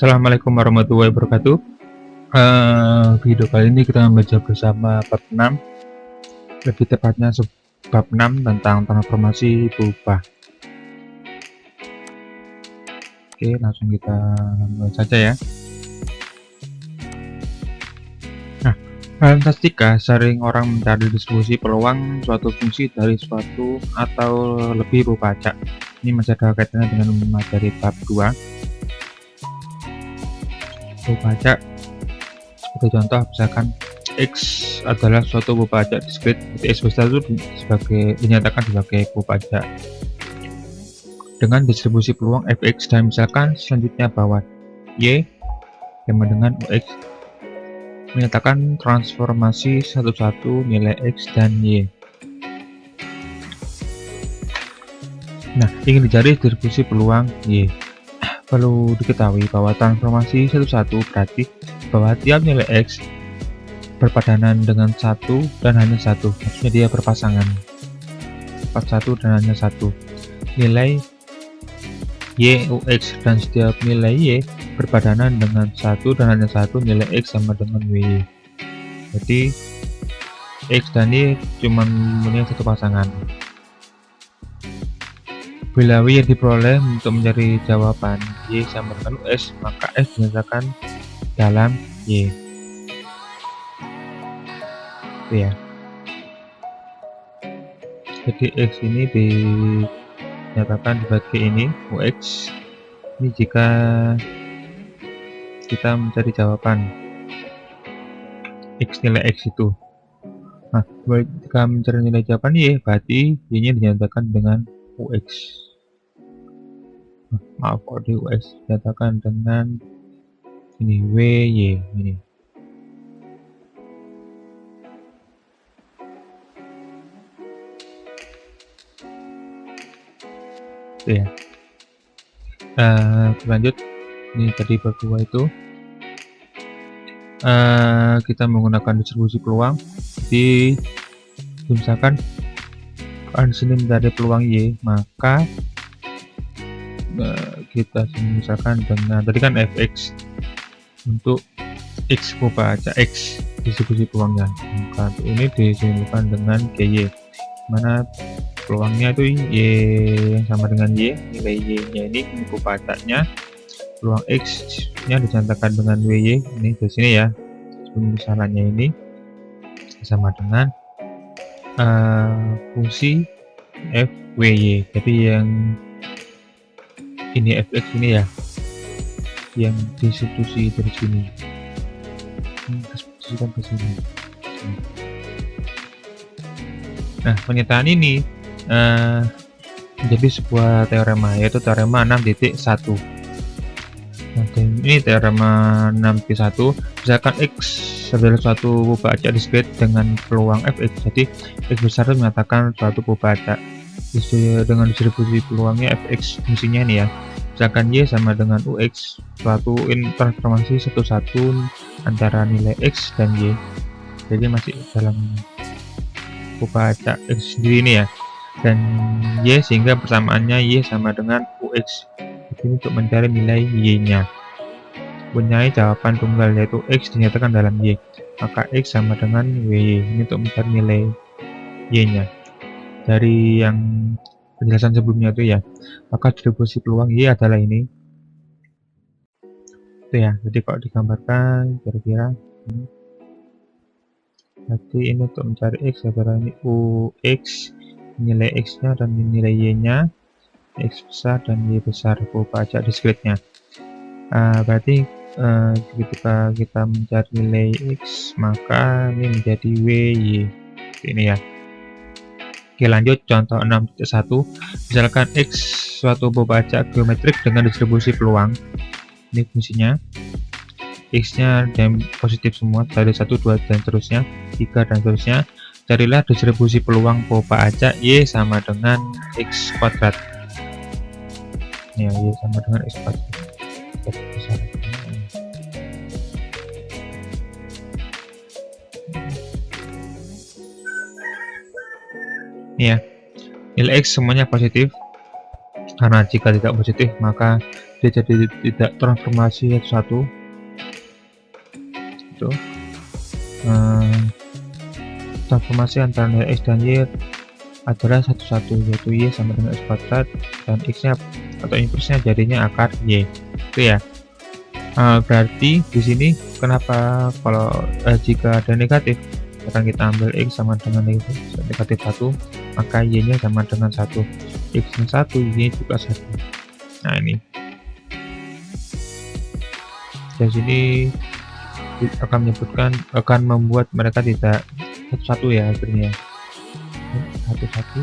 Assalamualaikum warahmatullahi wabarakatuh. Video kali ini kita membaca bersama bab 6, lebih tepatnya bab 6 tentang transformasi berubah. Oke, langsung kita mulai saja ya. Nah, dalam statistika sering orang mencari distribusi peluang suatu fungsi dari suatu atau lebih berupa acak. Ini masih ada kaitannya dengan materi bab 2. Berupa acak sebagai contoh, misalkan X adalah suatu berupa acak diskrit, X besar itu dinyatakan sebagai berupa acak dengan distribusi peluang fx, dan misalkan selanjutnya bahwa y sama dengan ux menyatakan transformasi satu-satu nilai x dan y. Nah, ingin dicari distribusi peluang y. Perlu diketahui bahwa transformasi satu-satu berarti bahwa tiap nilai x berpadanan dengan satu dan hanya satu, maksudnya dia berpasangan tepat satu dan hanya satu nilai y ux, dan setiap nilai y berpadanan dengan satu dan hanya satu nilai x sama dengan wy. Jadi x dan y cuma mempunyai satu pasangan. Bila y diperoleh untuk mencari jawaban y sama dengan us, maka x dinyatakan dalam y. Itu ya. Jadi x ini dinyatakan sebagai ini ux. Ini jika kita mencari jawaban x, nilai x itu. Nah, jika mencari nilai jawaban y, berarti y nya dinyatakan dengan ux. Maaf, kok di ux dinyatakan dengan ini wy ini. Itu ya. Lanjut, ini tadi berdua itu kita menggunakan distribusi peluang. Jadi misalkan di sini mencari peluang y, maka kita misalkan dengan tadi kan fx untuk x berupa acak x distribusi peluangnya, maka ini disimbolkan dengan gy, mana peluangnya itu y yang sama dengan y, nilai y nya ini berupa acaknya, peluang x nya dicantumkan dengan wy, ini di sini ya, misalnya ini sama dengan fungsi fwy. Jadi yang ini fx ini ya, yang disubstitusi dari sini, disubstitusikan ke sini. Nah, pernyataan ini menjadi sebuah teorema, yaitu teorema 6.1. Nah, ini teorema 6.1. Misalkan x adalah suatu berupa acak diskrit dengan peluang fx, jadi x besar itu mengatakan suatu berupa acak dengan distribusi peluangnya fx, fungsinya ini ya. Misalkan y sama dengan ux, suatu transformasi satu-satu antara nilai x dan y, jadi masih dalam berupa acak x sendiri ini ya, dan y, sehingga persamaannya y sama dengan ux. Ini untuk mencari nilai y nya, punyai jawaban tunggal yaitu x dinyatakan dalam y, maka x sama dengan wy. Ini untuk mencari nilai y nya. Dari yang penjelasan sebelumnya itu ya, maka distribusi peluang y adalah ini. Itu ya, jadi kalau digambarkan kira-kira ini. Jadi ini untuk mencari x adalah ini ux, nilai x nya dan nilai y nya, x besar dan y besar berupa acak diskritnya. Berarti ketika kita mencari nilai x, maka ini menjadi wy ini ya. Oke, lanjut contoh 6.1. Misalkan x suatu berupa acak geometrik dengan distribusi peluang, ini fungsinya x nya dan positif semua dari 1, 2 dan seterusnya, 3 dan seterusnya. Carilah distribusi peluang berupa acak y sama dengan x kuadrat. Ya, y sama dengan x kuadrat. Ya, nilai x semuanya positif, karena jika tidak positif maka dia jadi tidak transformasi satu-satu. Itu transformasi antara nilai X dan Y adalah satu-satu, yaitu Y sama dengan X kuadrat dan X nya atau inversnya jadinya akar Y. Itu ya. Berarti di sini kenapa kalau jika ada negatif akan kita ambil X sama dengan negatif 1, maka Y nya sama dengan 1, X nya 1, Y juga 1. Nah ini dari sini akan menyebutkan, akan membuat mereka tidak satu-satu ya akhirnya, satu-satu.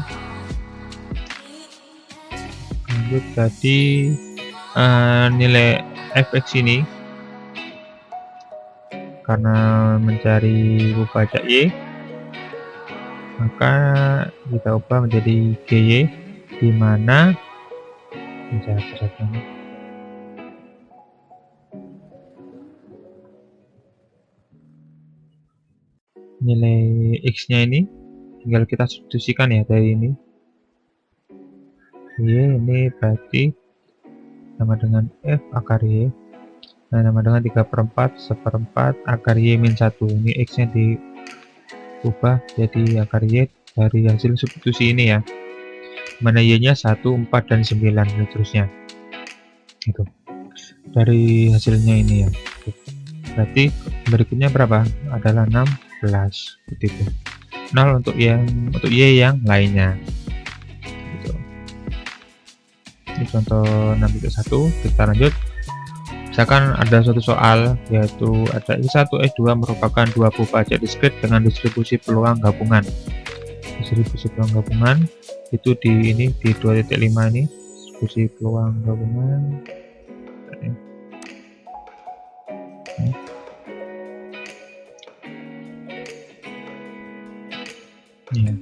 Lanjut tadi nilai fx ini karena mencari pembaca Y, maka kita ubah menjadi GY, di mana nilai X nya ini tinggal kita substitusikan ya dari ini. Y ini berarti sama dengan F akar Y, nah sama dengan 3/4 1/4 akar Y min 1. Ini X nya diubah jadi akar Y dari hasil substitusi ini ya, mana Y nya 1, 4, dan 9 dan seterusnya itu dari hasilnya ini ya. Berarti berikutnya berapa? Adalah 16 seperti itu. 0 untuk Y yang lainnya gitu. Ini contoh 6.1. Kita lanjut. Misalkan ada suatu soal yaitu ada I1 S2 merupakan dua pembaca diskrit dengan distribusi peluang gabungan. Distribusi peluang gabungan itu di 2.5 ini, distribusi peluang gabungan. Ya.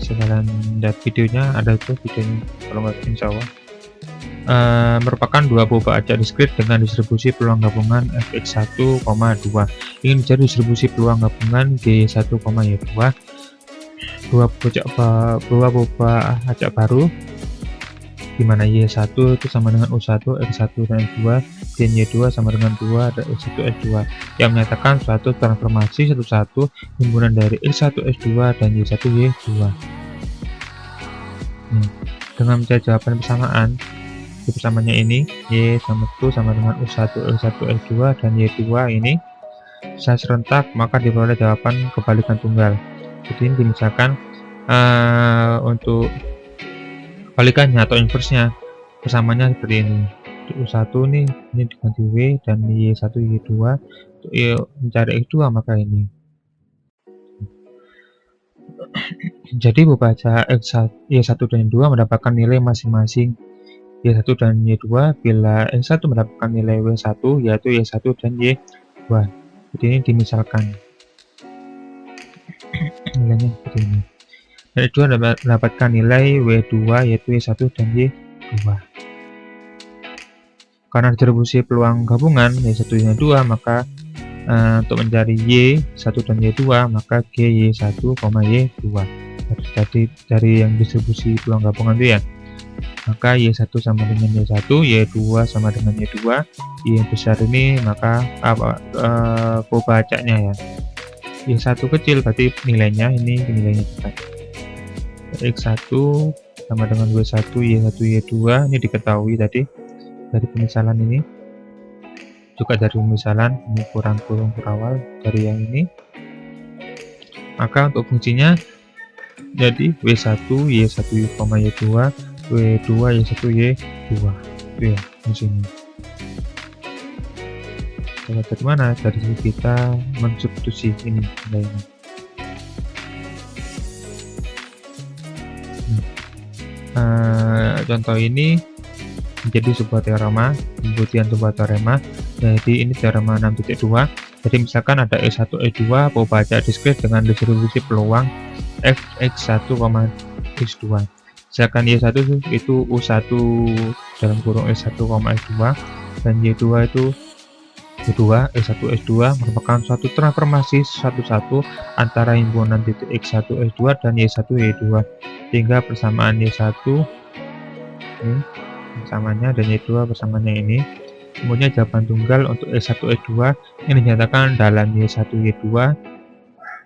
Sekalian lihat videonya, ada tuh videonya kalau nggak, insya Allah. Merupakan dua pembaca diskrit dengan distribusi peluang gabungan fx1, 2. Ingin mencari distribusi peluang gabungan g1, y2. Dua pembaca baru di mana y1 itu sama dengan u1, x1 dan x2, dan y2 sama dengan 2 dan x1 x2, yang menyatakan suatu transformasi satu-satu himpunan dari x1 x2 dan y1 y2. Dengan mencari jawaban persamaannya ini, y sama 1 sama dengan u1 x1 x2 dan y2 ini bisa serentak, maka diperoleh jawaban kebalikan tunggal. Jadi ini misalkan untuk kebalikannya atau inversnya persamanya seperti ini. Untuk U1 nih ini diganti W dan Y1 Y2. Untuk mencari X2 maka ini. Jadi pembaca Y1 dan Y2 mendapatkan nilai masing-masing Y1 dan Y2 bila X1 mendapatkan nilai W1 yaitu Y1 dan Y2. Jadi ini dimisalkan nilainya seperti ini. Dan Y2 mendapatkan nilai W2 yaitu Y1 dan Y2. Karena distribusi peluang gabungan Y1 dan Y2, maka untuk mencari Y1 dan Y2 maka GY1, Y2. Jadi dari yang distribusi peluang gabungan itu ya, maka Y1 sama dengan Y1, Y2 sama dengan Y2. Y yang besar ini maka pembacanya ya, Y1 kecil berarti nilainya ini nilainya juga. X1 sama dengan W1 Y1 Y2 ini diketahui tadi dari pemisalan ini, juga dari pemisalan ini kurang awal dari yang ini. Maka untuk fungsinya jadi W1 Y1 Y2 W2 Y1 Y2 itu ya fungsinya. Dari mana? Dari kita mensubstitusi ini nilainya. Contoh ini menjadi sebuah teorema, pembuktian sebuah teorema. Jadi ini teorema 6.2. Jadi misalkan ada E1 E2 pembaca diskrit dengan distribusi peluang fx1, x2. Misalkan Y1 itu U1 dalam kurung S1, x2 dan Y2 itu Kedua, X1 X2 merupakan suatu transformasi satu-satu antara himpunan titik X1 X2 dan Y1 Y2 sehingga persamaan Y1 ini persamaannya dan Y2 persamaannya ini. Kemudian jawaban tunggal untuk X1 X2 yang dinyatakan dalam Y1 Y2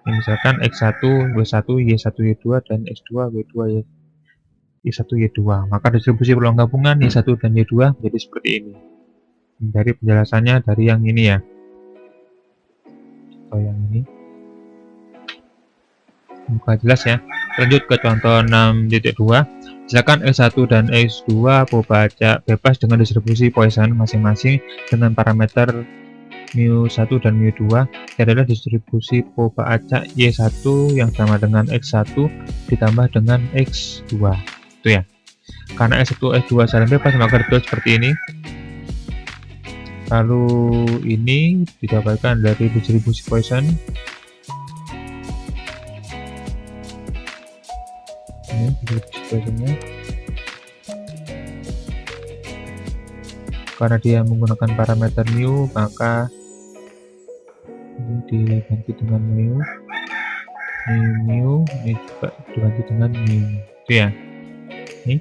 ini misalkan X1 Y1 Y1 Y2 dan X2 Y2 Y1 Y2, maka distribusi peluang gabungan Y1 dan Y2 menjadi seperti ini. Dari penjelasannya dari yang ini ya, atau yang ini muka jelas ya. Lanjut ke contoh 6.2. Silakan X1 dan X2 baca bebas dengan distribusi Poisson masing-masing dengan parameter mu1 dan mu2 adalah distribusi poba acak Y1 yang sama dengan X1 ditambah dengan X2 itu ya. Karena X1 X2 saling bebas maka ditulis seperti ini. Lalu ini didapatkan dari distribusi Poisson. Ini distribusi Poissonnya. Karena dia menggunakan parameter mu, maka ini diganti dengan mu. Ini mu, ini juga diganti dengan mu. Itu ya. Ini.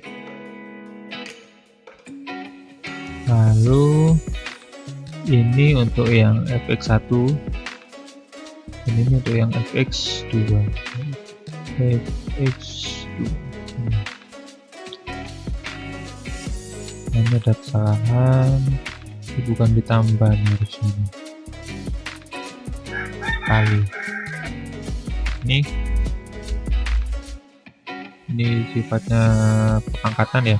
Lalu ini untuk yang fx1, ini untuk yang fx2. fx2 ini ada kesalahan, bukan ditambah nih di sini kali ini sifatnya pengangkatan ya.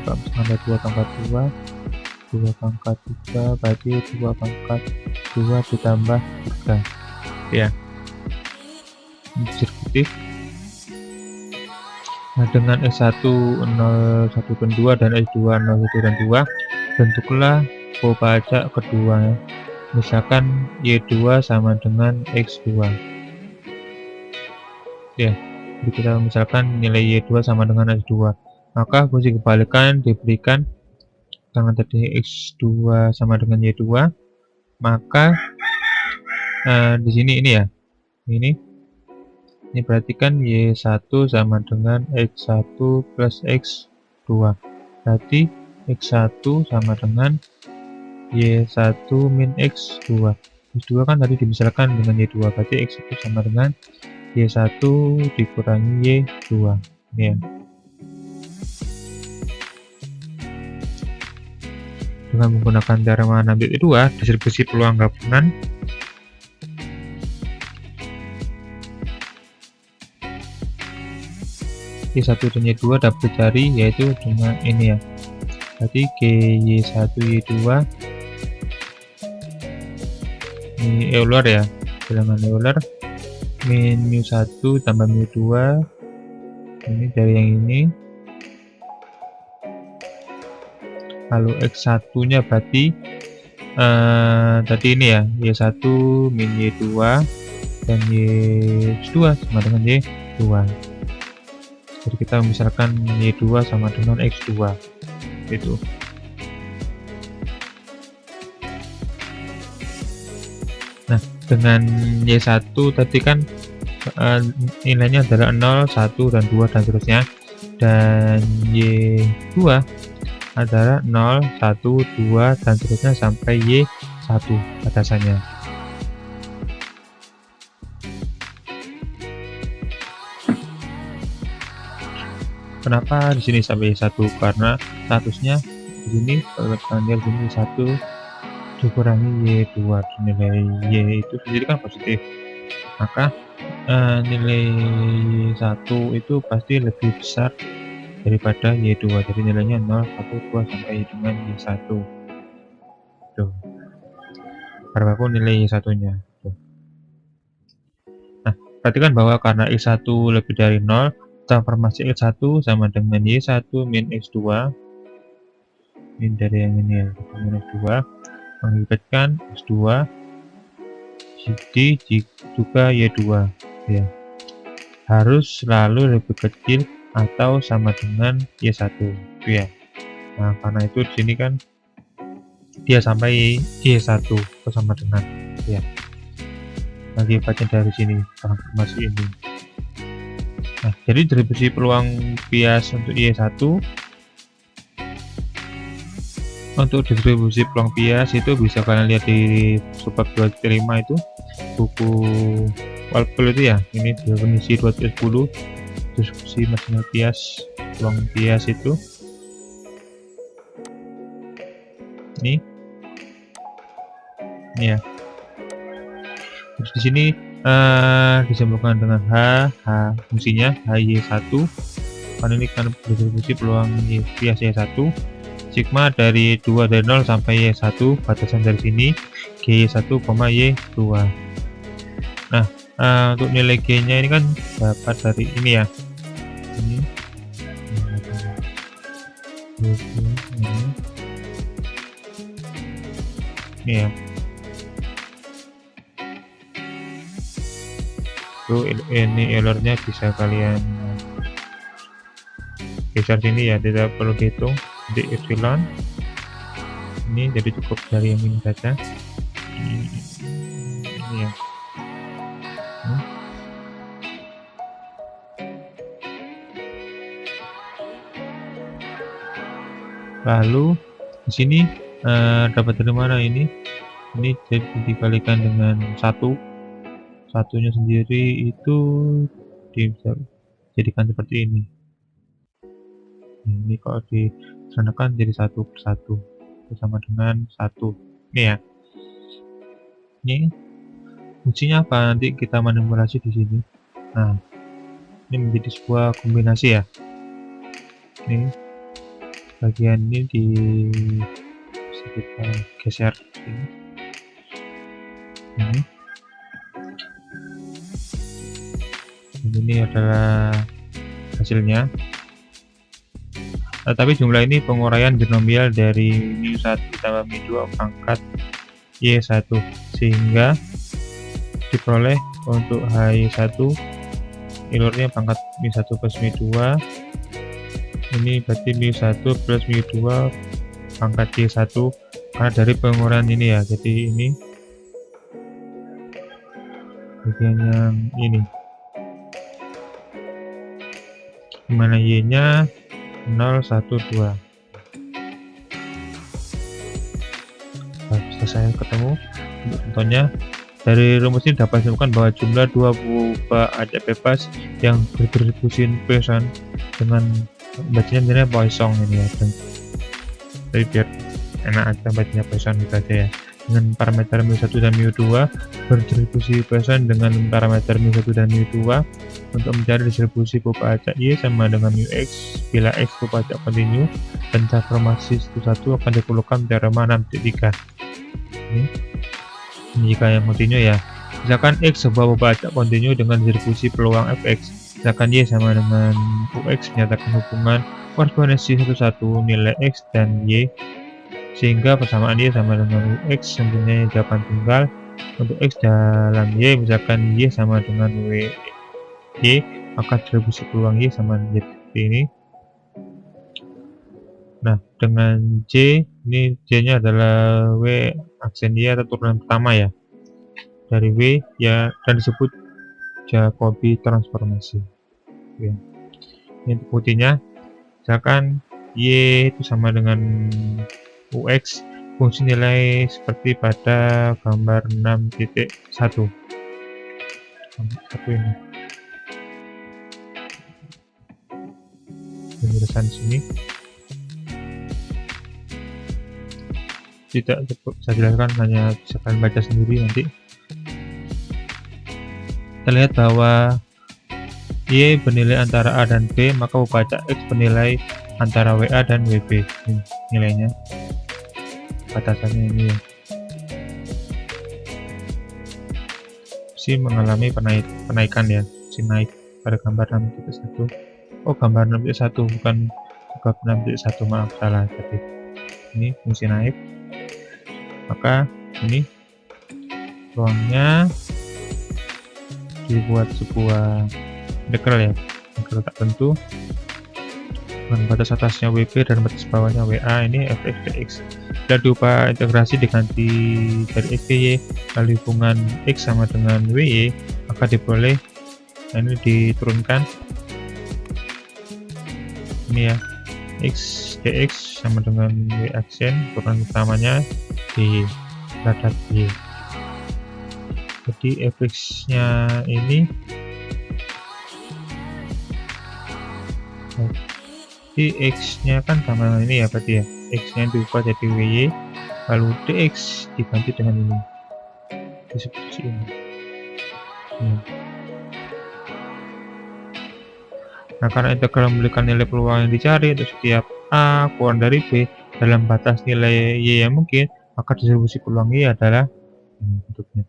Kalau misalkan ada 2 pangkat 2 pangkat 3 berarti 2 pangkat 2 ditambah 3 ya, distributif. Nah, dengan S1 0 1 dan 2 dan S2 0 1 dan 2 bentuklah poba acak kedua ya. Misalkan Y2 sama dengan X2 ya. Jadi kita misalkan nilai Y2 sama dengan X2, maka fungsi kebalikan diberikan karena tadi X2 sama dengan Y2, maka di sini ini ya, ini perhatikan Y1 sama dengan X1 plus X2, berarti X1 sama dengan Y1 min X2. X2 kan tadi dimisalkan dengan Y2, berarti X1 sama dengan Y1 dikurangi Y2 ya. Dengan menggunakan teorema 6.2 distribusi peluang gabungan Y1 dan Y2 dapat dicari yaitu dengan ini ya. Berarti GY1 Y2 ini Euler ya, bilangan Euler min mu1 tambah mu2 ini dari yang ini. Lalu X1 nya berarti tadi ini ya, Y1 min Y2 dan Y2 sama dengan Y2. Jadi kita misalkan Y2 sama dengan X2 itu. Nah, dengan Y1 tadi kan nilainya adalah 0, 1, dan 2 dan seterusnya, dan Y2 adalah 0, 1, 2 dan seterusnya sampai Y1 batasannya. Kenapa di sini sampai Y1? Karena statusnya di sini kalau kita lihat di sini Y1 dikurangi Y2, nilai Y itu sendiri kan positif, maka nilai Y1 itu pasti lebih besar daripada Y2, jadi nilainya 0, 1, 2 sampai dengan Y1 tuh, berapapun nilai Y1 nya tuh. Nah, perhatikan bahwa karena X1 lebih dari 0, transformasi X1 sama dengan Y1 min X2 min dari yang ini ya, min X2 mengakibatkan X2 juga Y2 ya, harus selalu lebih kecil atau sama dengan Y1 itu ya. Nah, karena itu di sini kan dia sampai Y1 sama dengan ya. Lagi baca dari sini transformasi ini. Nah, jadi distribusi peluang bias untuk Y1, untuk distribusi peluang bias itu bisa kalian lihat di subbab 2.5 itu buku Walpole itu ya. Ini definisi 2.10 distribusi marginal bias peluang bias itu. Ini ya. Terus di sini disambungkan dengan H fungsinya HY1 karena ini kan distribusi peluang bias Y1 sigma dari 0 sampai Y1, batasan dari sini G1, Y2. Nah, untuk nilai G nya ini kan dapat dari ini ya, ini ya. Ini errornya bisa kalian geser sini ya, tidak perlu dihitung di epsilon ini, jadi cukup dari yang ini saja. Ini ya. Lalu di sini dapat dari mana ini jadi dikalikan dengan satunya sendiri itu dijadikan seperti ini. Ini kalau disanakan jadi 1/1 sama dengan 1 ini ya. Ini fungsinya apa, nanti kita manipulasi di sini. Nah, ini menjadi sebuah kombinasi ya. Ini bagian ini bisa kita geser sini. Ini adalah hasilnya. Tapi jumlah ini penguraian binomial dari mu1 ditambah mu2 pangkat Y1 sehingga diperoleh untuk Hy1 ilurnya pangkat mu1 plus mu2. Ini berarti mu1 plus mu2 pangkat Y1 karena dari penguraian ini ya. Jadi ini bagian yang ini, dimana Y nya 0, 1, 2. Nah, selesai ketemu. Untuk contohnya, dari rumus ini dapat ditemukan bahwa jumlah dua buah acak bebas yang berdistribusi Poisson dengan bacanya misalnya Poisson ini ya. Jadi biar enak aja bacanya Poisson gitu aja ya. Dengan parameter mu1 dan mu2 berdistribusi Poisson dengan parameter mu1 dan mu2 untuk mencari distribusi pola acak Y sama dengan mux bila X pola acak kontinu dan transformasi 1 akan diperlukan teorema 6.3. Ini jika yang kontinu ya, misalkan X sebuah pola acak kontinu dengan distribusi peluang Fx, misalkan Y sama dengan Ux menyatakan hubungan korespondensi 1 nilai X dan Y sehingga persamaan Y sama dengan Ux mempunyai jawaban tunggal untuk X dalam Y, misalkan Y sama dengan Y, maka distribusi peluang Y sama Y seperti ini. Nah, dengan J, ini J nya adalah W aksen Y atau turunan pertama ya dari W ya, dan disebut Jacobi transformasi ya. Ini buktinya, misalkan Y itu sama dengan Ux, fungsi nilai seperti pada gambar 6.1 ini. Penjelasan sini tidak saya jelaskan, hanya bisa kalian baca sendiri nanti. Kita lihat bahwa Y bernilai antara A dan B, maka baca X bernilai antara WA dan WB. Ini nilainya, batasannya ini ya. Si mengalami penaikan ya, si naik pada gambar 6.1. Oh, gambar 6.1 bukan subbab 6.1, maaf salah tadi. Ini fungsi naik, maka ini ruangnya dibuat sebuah integral ya, integral tak tentu dengan batas atasnya WB dan batas bawahnya WA. Ini fx dx Bila diubah integrasi diganti dari XY lalu hubungan X sama dengan WY, maka diperoleh, nah ini diturunkan ini ya, X dx sama dengan Y aksen turunan utamanya Y terhadap Y. Jadi fx-nya ini di x-nya kan sama ini ya, berarti ya x-nya diubah jadi WY lalu dx diganti dengan ini seperti ini. Nah, karena integral memberikan nilai peluang yang dicari untuk setiap A kurang dari B dalam batas nilai Y yang mungkin, maka distribusi peluang Y adalah bentuknya.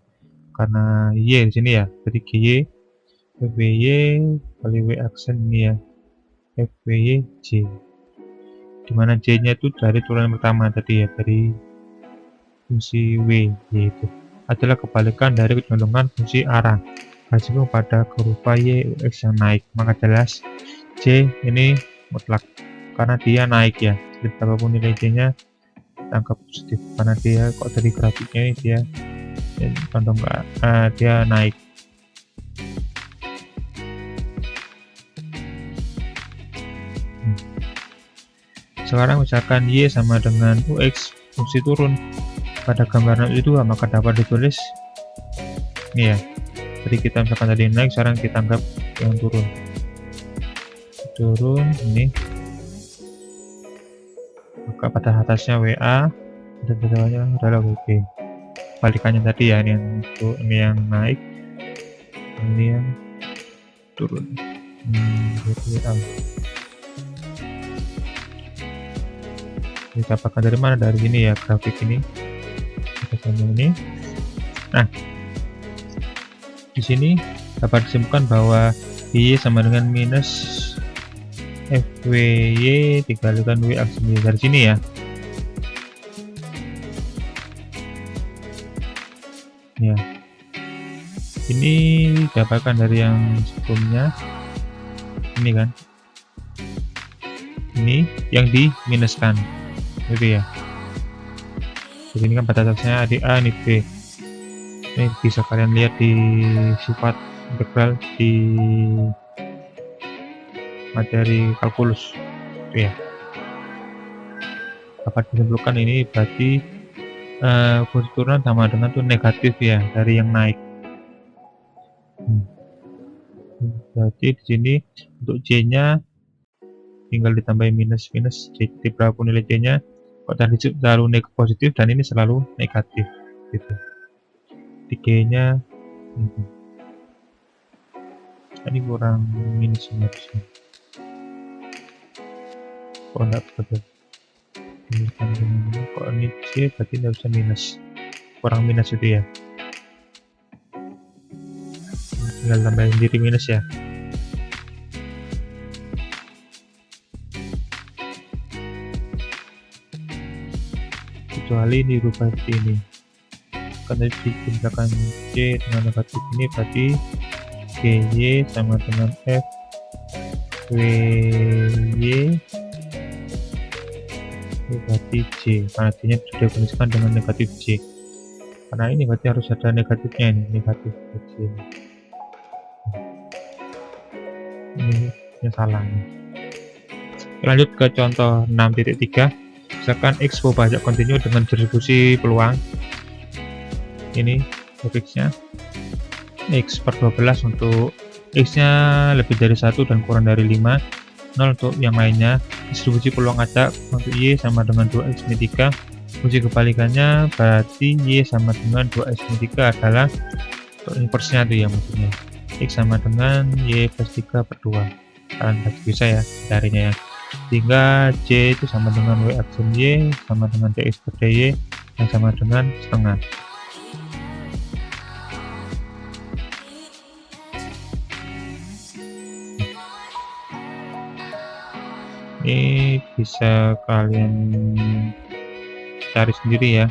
Karena Y di sini ya, jadi GY FBY kali W aksen ini ya, FBY J. Dimana J-nya itu dari turunan pertama tadi ya, dari fungsi W, yaitu adalah kebalikan dari kecondongan fungsi arah rasio pada kurva Y X yang naik, maka jelas J ini mutlak karena dia naik ya, jadi apapun nilai J nya tangkap positif karena dia kok dari grafiknya ini dia condong dia naik. Sekarang misalkan Y sama dengan UX fungsi turun pada gambaran itu, maka dapat ditulis ini ya, jadi kita misalkan tadi naik, sekarang kita anggap yang turun ini, maka pada atasnya WA dan bawahnya adalah WB. Balikannya tadi ya, ini yang naik, ini yang turun. Didapatkan dari mana? Dari ini ya, grafik ini. Ini. Nah, di sini dapat disimpulkan bahwa Y sama dengan minus FWY dikalikan W aksen Y dari sini ya. Ya. Ini didapatkan dari yang sebelumnya. Ini kan. Ini yang diminuskan. Gitu ya. Jadi ini kan batasannya di A, ini B. Ini bisa kalian lihat di sifat integral di materi kalkulus ya. Dapat disimpulkan ini berarti fungsi turunan sama dengan tuh negatif ya dari yang naik. Berarti di sini untuk J nya tinggal ditambahin minus J, berapapun nilai J nya kok tadi selalu positif dan ini selalu negatif gitu. Di G nya ini kurang minus harusnya. Kok enggak betul? Kok ini C berarti tidak bisa minus, kurang minus itu ya, tinggal tambahin sendiri minus ya. Kecuali dirubah seperti ini, karena dikembangkan C dengan negatif ini berarti GY sama dengan F WY berarti J, karena J nya sudah dituliskan dengan negatif J, karena ini berarti harus ada negatifnya, ini negatif J ini salah nih. Lanjut ke contoh 6.3. Misalkan X pajak kontinu dengan distribusi peluang ini fx-nya X per 12 untuk X nya lebih dari 1 dan kurang dari 5, 0 untuk yang lainnya. Distribusi peluang acak untuk Y sama dengan 2X min 3. Fungsi kebalikannya berarti Y sama dengan 2X min 3 adalah untuk inversnya itu ya, maksudnya X sama dengan Y plus 3 per 2. Kalian pasti bisa ya carinya ya, sehingga J itu sama dengan W aksen Y sama dengan dx per dy yang sama dengan setengah. Ini bisa kalian cari sendiri ya,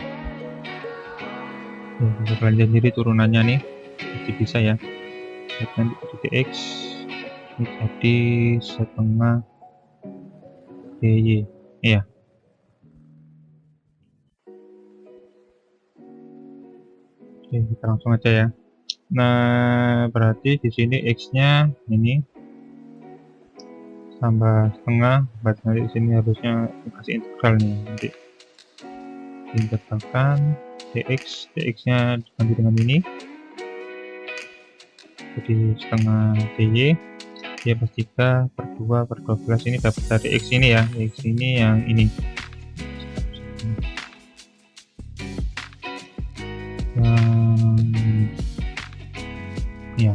bisa kalian lihat sendiri turunannya nih, jadi bisa ya. Nanti dx ini jadi setengah dy ya. Oke, kita langsung aja ya. Nah, berarti di sini X-nya ini tambah setengah, berarti nanti di sini harusnya dikasih integral nih, nanti diintegralkan dx-nya diganti dengan ini, jadi setengah dy, y plus 3 per 2 per 12 ini dapat dari x ini ya, x ini yang ini. Ya,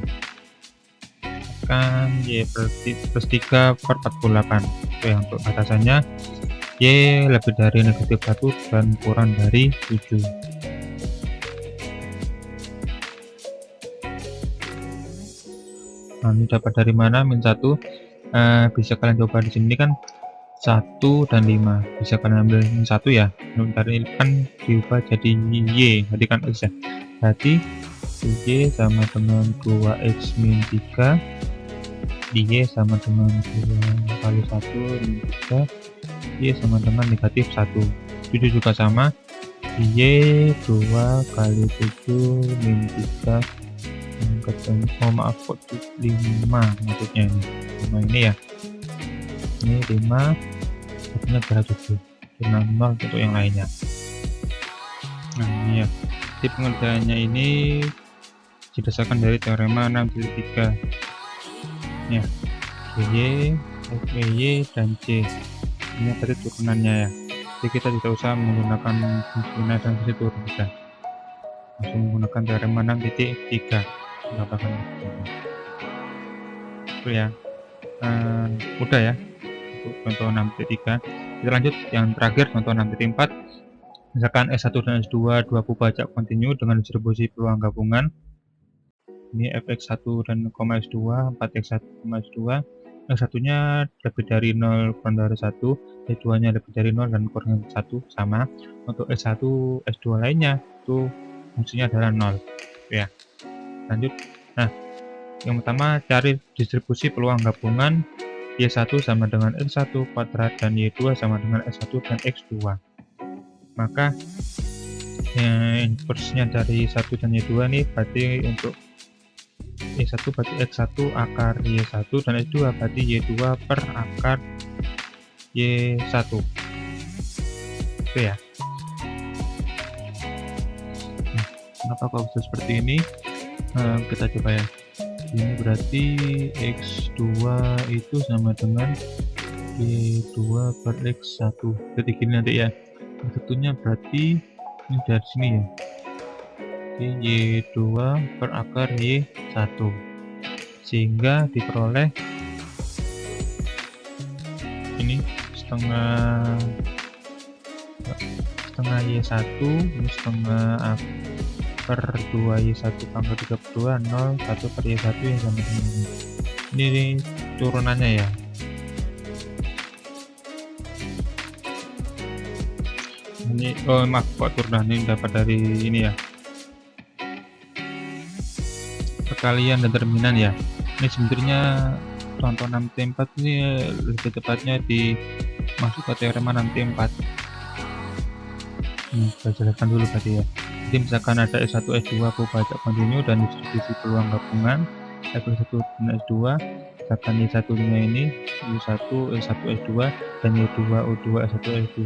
kan y plus 3 per 48. Oke, untuk batasannya y lebih dari negatif 1 dan kurang dari 7. Nah, ini dapat dari mana min 1? Bisa kalian coba di sini kan 1 dan 5, bisa kalian ambil min 1 ya. Ntar ini kan diubah jadi y, jadi kan x ya. Berarti y sama dengan 2x min 3, y sama dengan 2 kali 1 min 3, y sama dengan negatif 1. 7 juga sama, y 2 kali 7 min 3 ketemu, oh maaf kok 5 maksudnya ini 5 ini ya, ini 5 satunya adalah 7 dengan 0 untuk yang lainnya. Nah ini ya, jadi pengerjaannya ini didasarkan dari teorema 6.3 ya, y, y dan c ini berarti turunannya ya, jadi kita tidak usah menggunakan fungsi naik dan fungsi turun, bisa langsung menggunakan teorema 6.3 mengatakan itu ya. Mudah ya untuk contoh 6.3. Kita lanjut yang terakhir, contoh 6.4. Misalkan S1 dan S2 dua pembajak kontinu dengan distribusi peluang gabungan. Ini fx1 dan S2, 4x1, S2. S1 nya lebih dari 0 kurang dari 1, S2 nya lebih dari 0 dan kurang dari 1 sama. Untuk S1 S2 lainnya itu fungsinya adalah 0 ya. Lanjut. Nah, yang pertama cari distribusi peluang gabungan Y1 sama dengan X1 kuadrat dan Y2 sama dengan S1 dan X2. Maka inversenya dari 1 dan Y2 nih berarti untuk Y1 berarti X1 akar Y1 dan S2 berarti Y2 per akar Y1. Oke ya. Nah, kenapa kok bisa seperti ini? Kita coba ya. Ini berarti X2 itu sama dengan Y2 per X1. Jadi gini nanti ya, tentunya berarti ini dari sini ya, Y2 per akar Y1, sehingga diperoleh ini setengah Y1, ini setengah per 2y1 pangkat 32 0 1 per y1 yang sama dengan ini turunannya ya. Ini maaf kok turunan, ini dapat dari ini ya, perkalian determinan ya. Ini sebenarnya contoh 6T4 ini lebih tepatnya masuk ke teorema 6T4. Saya jelaskan dulu tadi ya. Jadi misalkan ada S1 S2 pembajak kontinu dan distribusi peluang gabungan F1 dan S2, misalkan Y1 nya ini Y1 S1 S2 dan Y2 U2 S1 S2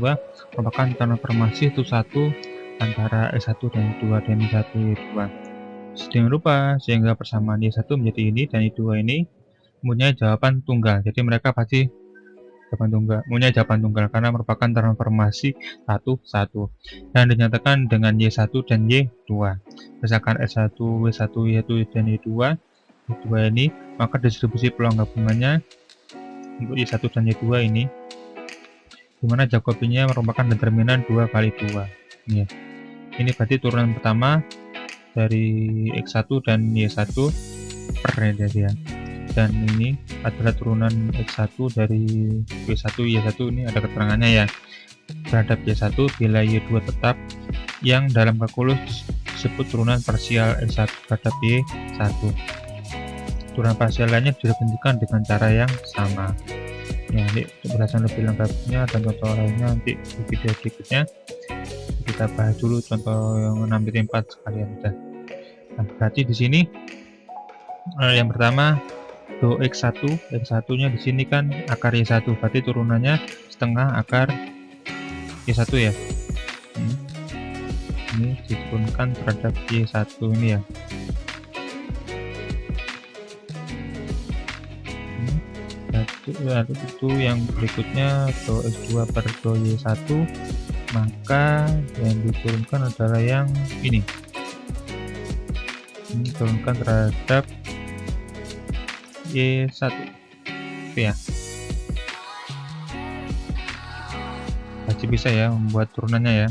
merupakan transformasi satu antara S1 dan Y2 dan Y1 Y2 sedemikian rupa sehingga persamaan Y1 menjadi ini dan Y2 ini mempunyai jawaban tunggal. Jadi mereka pasti mempunyai jawaban tunggal karena merupakan transformasi 1 dan dinyatakan dengan Y1 dan Y2. Misalkan S1 W1 Y1 dan Y2 ini, maka distribusi peluang gabungannya untuk Y1 dan Y2 ini, dimana jawabannya merupakan determinan 2 kali 2 ya. Ini berarti turunan pertama dari X1 dan Y1 per ya. Dan ini adalah turunan X1 dari Y1 Y1, ini ada keterangannya ya, terhadap Y1 bila Y2 tetap, yang dalam kalkulus disebut turunan parsial S1 terhadap Y1. Turunan parsial lainnya ditentukan dengan cara yang sama ya. Ini penjelasan lebih lengkapnya dan contoh lainnya nanti di video berikutnya. Kita bahas dulu contoh yang 6.4 sekalian udah. Nah, berarti di sini yang pertama do X1, X1 nya di sini kan akar Y1, berarti turunannya setengah akar Y1 ya. Ini diturunkan terhadap Y1 ini ya. Lalu itu yang berikutnya do X2 per do Y1, maka yang diturunkan adalah yang ini. Ini turunkan terhadap Y1 itu ya. Pasti bisa ya membuat turunannya ya.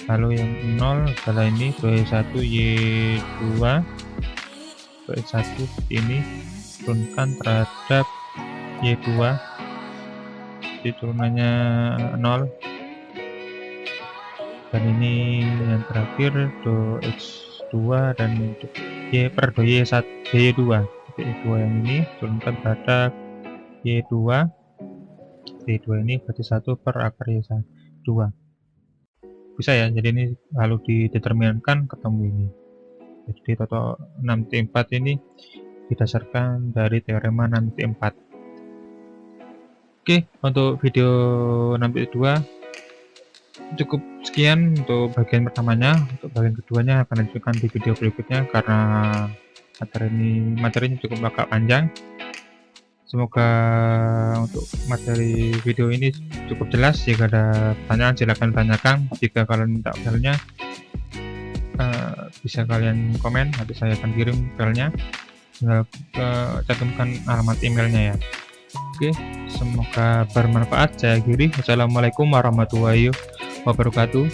Lalu yang 0 adalah ini do Y1 Y2, do X1 ini turunkan terhadap Y2, jadi turunannya 0. Dan ini yang terakhir do X2 dan Y per do Y1 Y2, Y2 yang ini turunkan terhadap Y2, Y2 ini berarti 1 per akar Y2. Bisa ya, jadi ini lalu dideterminkan ketemu ini. Jadi total 6T4 ini didasarkan dari teorema 6T4. Oke, untuk video 6T2 cukup sekian untuk bagian pertamanya. Untuk bagian keduanya akan dilanjutkan di video berikutnya karena materinya cukup agak panjang. Semoga untuk materi video ini cukup jelas. Jika ada pertanyaan silahkan tanyakan. Jika kalian minta filenya bisa kalian komen, nanti saya akan kirim filenya. Tinggal cantumkan alamat emailnya ya. Oke, semoga bermanfaat. Saya akhiri. Wassalamualaikum warahmatullahi wabarakatuh.